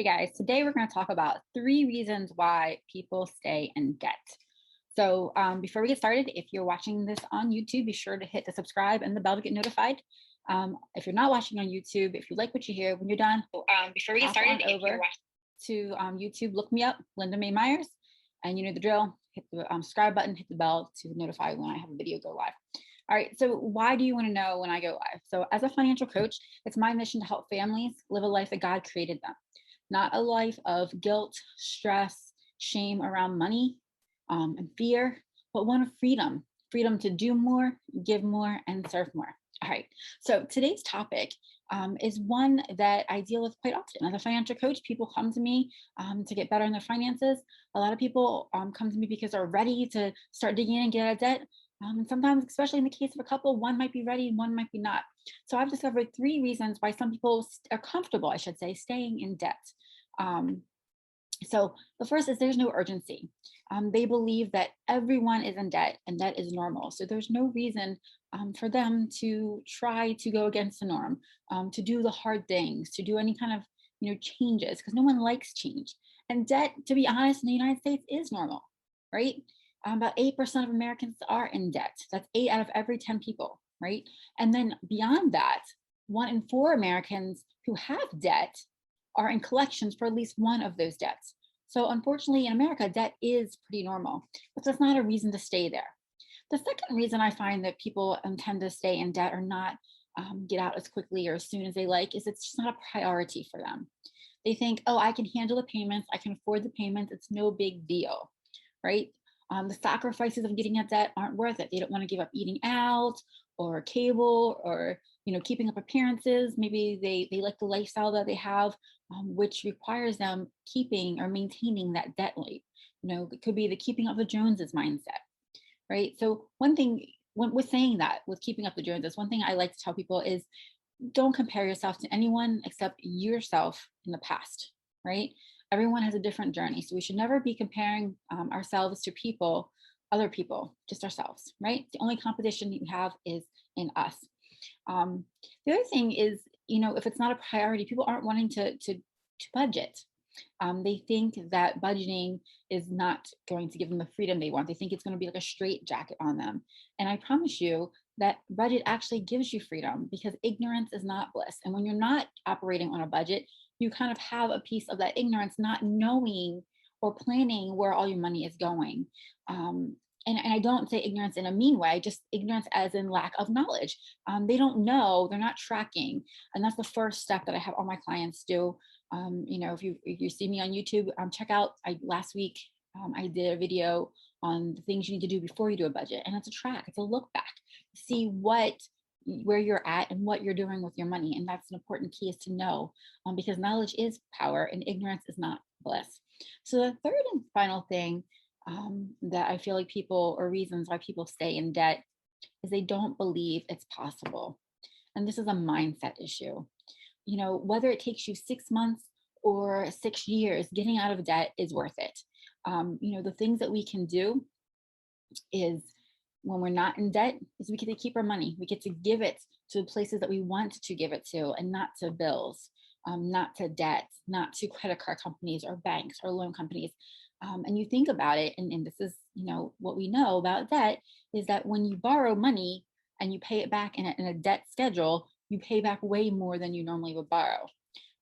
Hey guys, today we're going to talk about 3 reasons why people stay in debt. Before we get started, if you're watching this on YouTube, be sure to hit the subscribe and the bell to get notified. If you're not watching on YouTube, if you like what you hear, when you're done, Before we get hop started, on if you're over to YouTube, look me up, Linda May Myers, and you know the drill. Hit the subscribe button, hit the bell to notify when I have a video go live. All right, so why do you want to know when I go live? So as a financial coach, it's my mission to help families live a life that God created them, not a life of guilt, stress, shame around money, and fear, but one of freedom, freedom to do more, give more, and serve more. All right, so today's topic is one that I deal with quite often. As a financial coach, people come to me to get better in their finances. A lot of people come to me because they're ready to start digging in and get out of debt. And sometimes, especially in the case of a couple, one might be ready and one might be not. So I've discovered 3 reasons why some people are comfortable, I should say, staying in debt. Um, so the first is there's no urgency. They believe that everyone is in debt and that is normal. So there's no reason for them to try to go against the norm, to do the hard things, to do any kind of changes, because no one likes change. And debt, to be honest, in the United States is normal, right? About 8% of Americans are in debt. That's 8 out of every 10 people, right? And then beyond that, 1 in 4 Americans who have debt are in collections for at least one of those debts. So unfortunately, in America, debt is pretty normal, but that's not a reason to stay there. The second reason I find that people tend to stay in debt or not get out as quickly or as soon as they like is it's just not a priority for them. They think, oh, I can handle the payments, I can afford the payments, it's no big deal, right? The sacrifices of getting out debt aren't worth it. They don't want to give up eating out or cable or keeping up appearances. Maybe they like the lifestyle that they have, which requires them keeping or maintaining that debt weight. It could be the keeping up the Joneses mindset, right? So one thing with saying that, with keeping up the Joneses, one thing I like to tell people is don't compare yourself to anyone except yourself in the past, right? Everyone has a different journey. So we should never be comparing ourselves to people, other people, just ourselves, right? The only competition you have is in us. The other thing is, if it's not a priority, people aren't wanting to budget. They think that budgeting is not going to give them the freedom they want. They think it's going to be like a straight jacket on them. And I promise you that budget actually gives you freedom because ignorance is not bliss. And when you're not operating on a budget, you kind of have a piece of that ignorance, not knowing or planning where all your money is going. And I don't say ignorance in a mean way, just ignorance as in lack of knowledge. They don't know, they're not tracking. And that's the first step that I have all my clients do. If you see me on YouTube, check out, last week, I did a video on the things you need to do before you do a budget. And it's a track, it's a look back, see where you're at and what you're doing with your money. And that's an important key, is to know, because knowledge is power and ignorance is not bliss. So the third and final thing that I feel like people, or reasons why people stay in debt, is they don't believe it's possible. And this is a mindset issue. Whether it takes you 6 months or 6 years, getting out of debt is worth it. The things that we can do is, when we're not in debt, is we get to keep our money. We get to give it to the places that we want to give it to, and not to bills, not to debt, not to credit card companies or banks or loan companies. And you think about it, and this is, what we know about debt is that when you borrow money and you pay it back in a debt schedule, you pay back way more than you normally would borrow.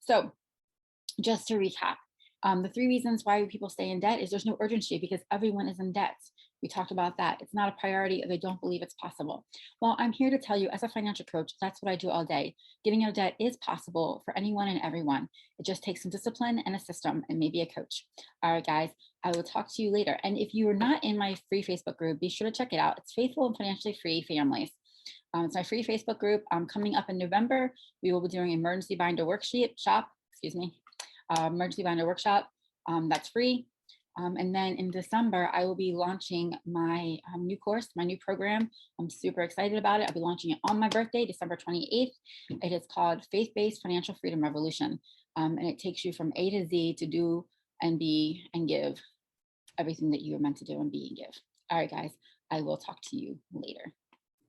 So just to recap, the 3 reasons why people stay in debt is there's no urgency because everyone is in debt. We talked about that. It's not a priority, or they don't believe it's possible. Well, I'm here to tell you, as a financial coach, that's what I do all day. Getting out of debt is possible for anyone and everyone. It just takes some discipline and a system and maybe a coach. All right, guys, I will talk to you later. And if you are not in my free Facebook group, be sure to check it out. It's Faithful and Financially Free Families. It's my free Facebook group. Coming up in November, we will be doing emergency binder emergency binder workshop. That's free. And then in December, I will be launching my new course, my new program. I'm super excited about it. I'll be launching it on my birthday, December 28th. It is called Faith-Based Financial Freedom Revolution. And it takes you from A to Z to do and be and give everything that you are meant to do and be and give. All right, guys, I will talk to you later.